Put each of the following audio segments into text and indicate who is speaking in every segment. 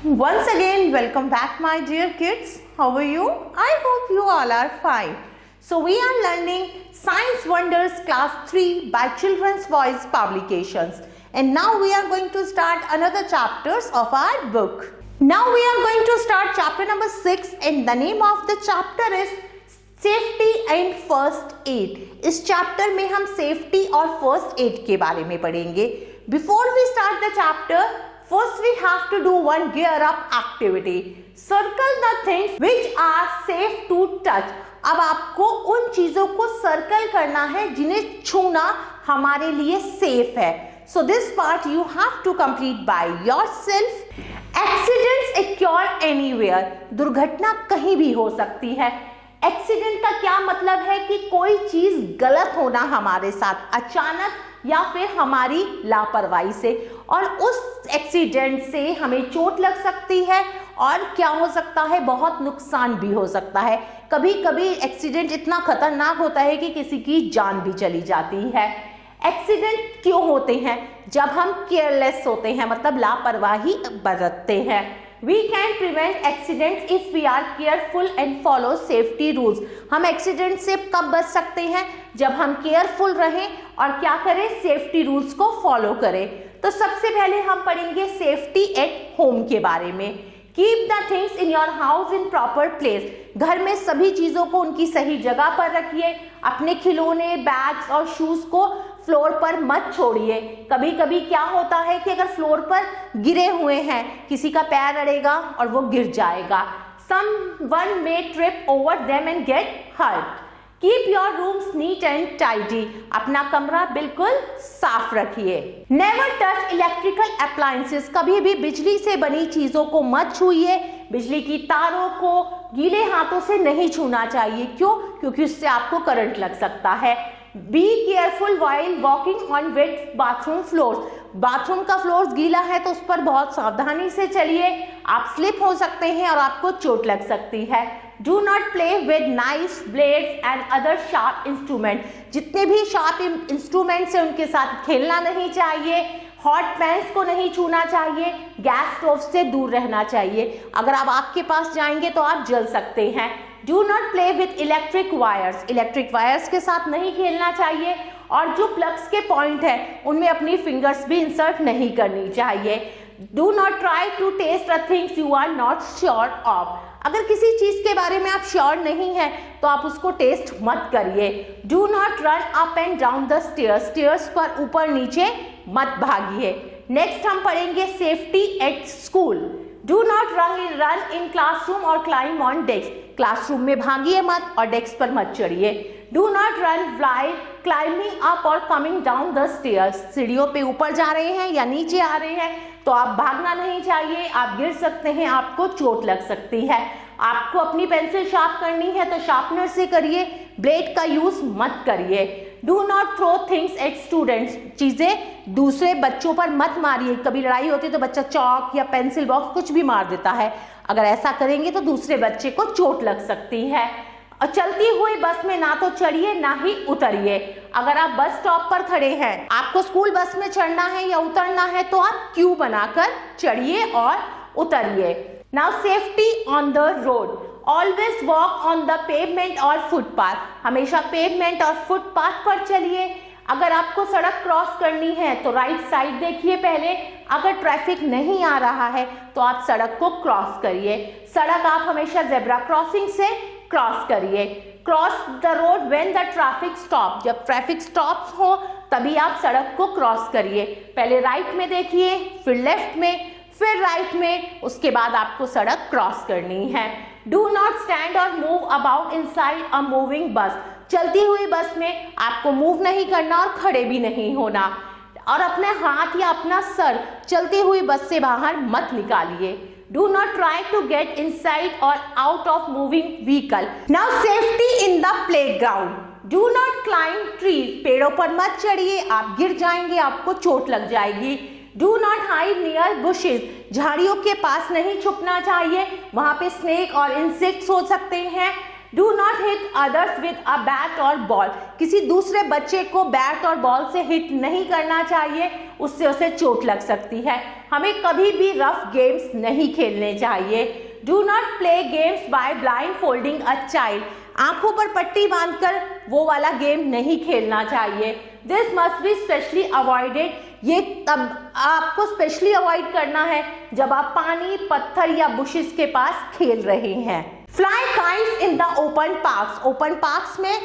Speaker 1: Once again, welcome back, my dear kids. How are you? I hope you all are fine. So, we are learning Science Wonders Class 3 by Children's Voice Publications. And now we are going to start another chapters of our book. Now we are going to start chapter number 6 and the name of the chapter is safety and first aid. इस chapter में हम safety और first aid के बारे में पढ़ेंगे। Before we start the chapter, first we have to do one gear up activity. Circle the things which are safe to touch. अब आपको उन चीजों को सर्कल करना है जिन्हें छूना हमारे लिए सेफ है। So this part you have to complete by yourself. Accidents occur anywhere. दुर्घटना कहीं भी हो सकती है। एक्सीडेंट का क्या मतलब है कि कोई चीज गलत होना हमारे साथ अचानक या फिर हमारी लापरवाही से, और उस एक्सीडेंट से हमें चोट लग सकती है और क्या हो सकता है, बहुत नुकसान भी हो सकता है। कभी कभी एक्सीडेंट इतना खतरनाक होता है कि किसी की जान भी चली जाती है। एक्सीडेंट क्यों होते हैं? जब हम केयरलेस होते हैं, मतलब लापरवाही बरतते हैं। We can prevent accidents if we are careful and follow safety rules. हम एक्सीडेंट से कब बच सकते हैं? जब हम केयरफुल रहें और क्या करें, सेफ्टी रूल्स को फॉलो करें। तो सबसे पहले हम पढ़ेंगे सेफ्टी एट होम के बारे में। Keep the things in your house in proper place. घर में सभी चीजों को उनकी सही जगह पर रखिए। अपने खिलौने, बैग्स और शूज को फ्लोर पर मत छोड़िए। कभी कभी क्या होता है कि अगर फ्लोर पर गिरे हुए हैं, किसी का पैर अड़ेगा और वो गिर जाएगा। Someone may trip over them and get hurt. Keep your rooms neat and tidy. अपना कमरा बिल्कुल साफ रखिए। Never touch electrical appliances. कभी भी बिजली से बनी चीजों को मत छूइए। बिजली की तारों को गीले हाथों से नहीं छूना चाहिए। क्यों? क्योंकि उससे आपको करंट लग सकता है। Be careful while walking on wet bathroom floors. Bathroom का फ्लोर गीला है तो उस पर बहुत सावधानी से चलिए। आप स्लिप हो सकते हैं और आपको चोट लग सकती है। Do not play with knives, blades and other sharp instruments. जितने भी शार्प इंस्ट्रूमेंट्स हैं उनके साथ खेलना नहीं चाहिए। हॉट पैंस को नहीं छूना चाहिए। गैस स्टोव से दूर रहना चाहिए। अगर आप आग के पास जाएंगे तो आप जल सकते हैं। Do not play with electric wires. Electric wires के साथ नहीं खेलना चाहिए। और जो प्लग्स के पॉइंट है उनमें अपनी फिंगर्स भी इंसर्ट नहीं करनी चाहिए। Do not try to taste the things you are not sure of. अगर किसी चीज के बारे में आप श्योर नहीं है तो आप उसको टेस्ट मत करिए। Do not run up and down the stairs. Stairs पर ऊपर नीचे मत भागिए। नेक्स्ट हम पढ़ेंगे safety at school. Do not run in classroom or climb on desks. Classroom में भागिए मत और डेस्क पर मत चढ़िए। Do not run while climbing up or coming down the stairs. सीढ़ियों पे ऊपर जा रहे हैं या नीचे आ रहे हैं तो आप भागना नहीं चाहिए। आप गिर सकते हैं, आपको चोट लग सकती है। आपको अपनी पेंसिल शार्प करनी है तो शार्पनर से करिए, ब्लेड का यूज मत करिए। Do not throw things at students. चीजें दूसरे बच्चों पर मत मारिए। कभी लड़ाई होती है तो बच्चा चौक या पेंसिल बॉक्स कुछ भी मार देता है। अगर ऐसा करेंगे तो दूसरे बच्चे को चोट लग सकती है। और चलती हुई बस में ना तो चढ़िए ना ही उतरिए। अगर आप बस स्टॉप पर खड़े हैं, आपको स्कूल बस में चढ़ना है या उतरना है तो आप क्यू बनाकर चढ़िए और उतरिए। Now safety on the road. Always walk on the pavement और फुटपाथ। हमेशा पेवमेंट और फुटपाथ पर चलिए। अगर आपको सड़क क्रॉस करनी है तो राइट साइड देखिए पहले। अगर ट्रैफिक नहीं आ रहा है तो आप सड़क को क्रॉस करिए। सड़क आप हमेशा जेब्रा क्रॉसिंग से क्रॉस करिए। Cross the road when the traffic stop. जब ट्रैफिक स्टॉप हो तभी आप सड़क को क्रॉस करिए। पहले राइट में देखिए, फिर लेफ्ट में, फिर राइट में, उसके बाद आपको सड़क क्रॉस करनी है। डू नॉट स्टैंड और move about inside a moving बस। चलती हुई बस में आपको मूव नहीं करना और खड़े भी नहीं होना। और अपने हाथ या अपना सर चलती हुई बस से बाहर मत निकालिए। Do not try to get inside or out of moving vehicle. Now safety in the playground. Do not climb trees. पेड़ों पर मत चढ़िए, आप गिर जाएंगे, आपको चोट लग जाएगी। Do not hide near bushes. झाड़ियों के पास नहीं छुपना चाहिए, वहां पे स्नेक और इंसेक्ट्स हो सकते हैं। Do not hit others with a bat और बॉल, किसी दूसरे बच्चे को बैट और बॉल से हिट नहीं करना चाहिए, उससे उसे चोट लग सकती है। हमें कभी भी रफ गेम्स नहीं खेलने चाहिए। Do not play games by blindfolding a child, आंखों पर पट्टी बांधकर वो वाला गेम नहीं खेलना चाहिए। This must be specially avoided, ये तब आपको स्पेशली अवॉइड करना है जब आप पानी, पत्थर या बुशेस के पास खेल रहे हैं। Fly kites in the open parks, open parks में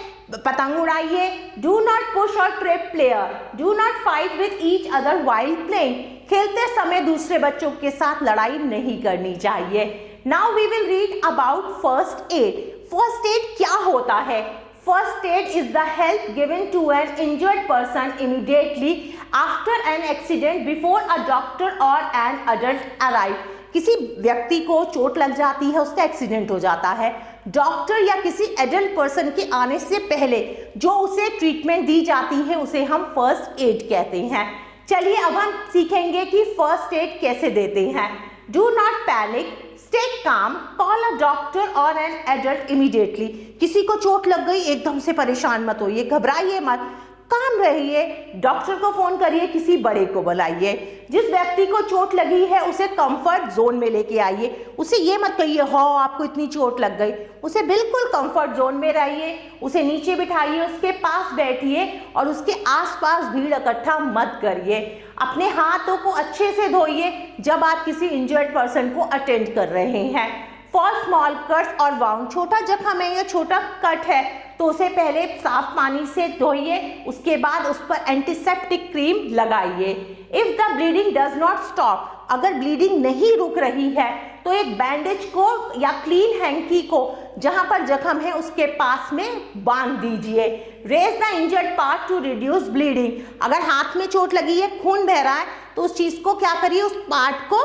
Speaker 1: पतंग उड़ाइए। डू नॉट पुश और trip player, do not fight with each other while playing, खेलते समय दूसरे बच्चों के साथ लड़ाई नहीं करनी चाहिए। Now we will read about first aid. First aid क्या होता है? First aid is the help given to an injured person immediately after an accident before a doctor or an adult arrive. किसी व्यक्ति को चोट लग जाती है, उसका एक्सीडेंट हो जाता है, डॉक्टर या किसी एडल्ट पर्सन के आने से पहले जो उसे ट्रीटमेंट दी जाती है उसे हम फर्स्ट एड कहते हैं। चलिए अब हम सीखेंगे कि फर्स्ट एड कैसे देते हैं। Do not panic, stay calm, call a doctor or an adult immediately. किसी को चोट लग गई, एकदम से परेशान मत होइए, घबराइए मत, काम रहिए, डॉक्टर को फोन करिए, किसी बड़े को बुलाइए। जिस व्यक्ति को चोट लगी है उसे कंफर्ट जोन में लेके आइए, उसे ये मत कहिए हाँ आपको इतनी चोट लग गई, उसे बिल्कुल कंफर्ट जोन में रहिए, उसे नीचे बिठाइए, उसके पास बैठिए और उसके आसपास भीड़ इकट्ठा मत करिए। अपने हाथों को अच्छे से धोइए जब आप किसी इंजर्ड पर्सन को अटेंड कर रहे हैं। फॉर स्मॉल कट्स और वाउंड, छोटा जख्म है या छोटा कट है तो उसे पहले साफ पानी से धोइए, उसके बाद उस पर एंटीसेप्टिक क्रीम लगाइए। If the bleeding does not stop, अगर ब्लीडिंग नहीं रुक रही है तो एक बैंडेज को या क्लीन हैंकी को जहां पर जख्म है उसके पास में बांध दीजिए। Raise the injured part to reduce bleeding, अगर हाथ में चोट लगी है, खून बह रहा है तो उस चीज को क्या करिए, उस पार्ट को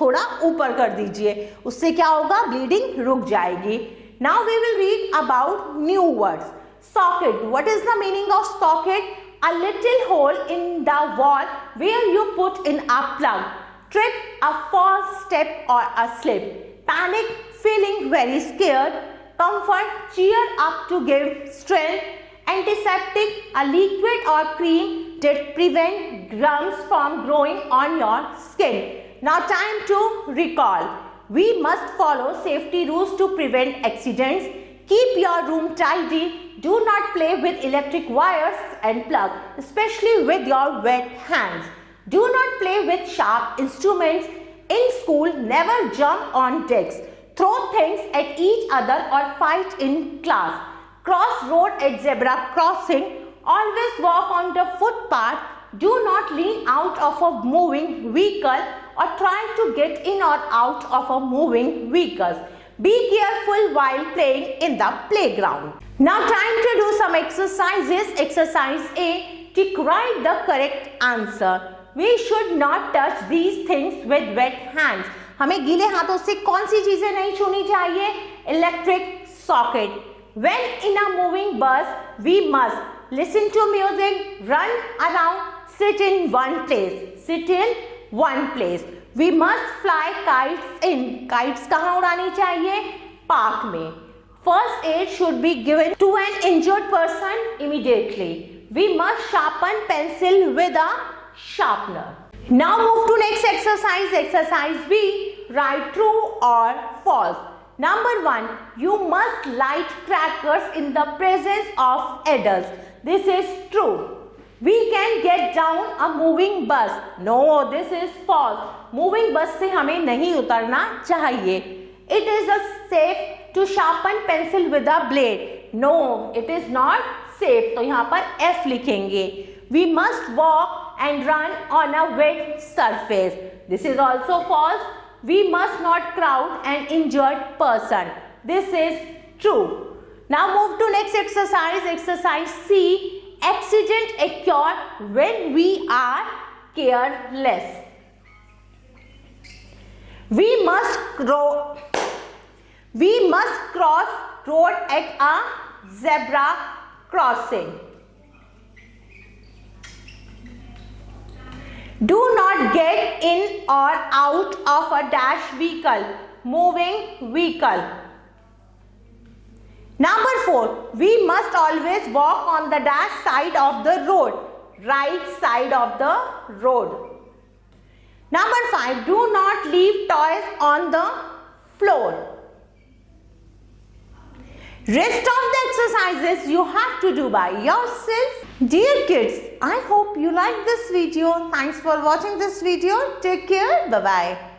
Speaker 1: थोड़ा ऊपर कर दीजिए, उससे क्या होगा, ब्लीडिंग रुक जाएगी। Now we will read about new words. Socket, what is the meaning of socket? A little hole in the wall where you put in a plug. Trip, a false step or a slip. Panic, feeling very scared. Comfort, cheer up to give strength. Antiseptic, a liquid or cream that prevent germs from growing on your skin. Now time to recall. We must follow safety rules to prevent accidents. Keep your room tidy. Do not play with electric wires and plug, especially with your wet hands. Do not play with sharp instruments. In school, never jump on desks. Throw things at each other or fight in class. Cross road at zebra crossing. Always walk on the footpath. Do not lean out of a moving vehicle or try to get in or out of a moving vehicle. Be careful while playing in the playground. Now time to do some exercises. Exercise A. Tick write the correct answer. We should not touch these things with wet hands. हमें गीले हाथों से कौन सी चीजें नहीं छूनी चाहिए? Electric socket. When in a moving bus, we must listen to music, run around, sit in one place. Sit in one place. We must fly kites in. Kites कहाँ उड़ानी चाहिए? पार्क में. First aid should be given to an injured person immediately. We must sharpen pencil with a sharpener. Now move to next exercise. Exercise B. Write true or false. Number 1. You must light crackers in the presence of adults. This is true. We can get down a moving bus. No, this is false. Moving bus से हमें नहीं उतरना चाहिए. It is a safe to sharpen pencil with a blade. No, it is not safe. तो यहाँ पर F लिखेंगे. We must walk and run on a wet surface. This is also false. We must not crowd an injured person. This is true. Now move to next exercise. Exercise C. Accident occur when we are careless. We must cross road at a zebra crossing. Do not get in or out of a dash vehicle, moving vehicle. Number 4, we must always walk on the dash side of the road, right side of the road. Number 5, do not leave toys on the floor. Rest of the exercises you have to do by yourself. Dear kids, I hope you like this video. Thanks for watching this video. Take care. Bye-bye.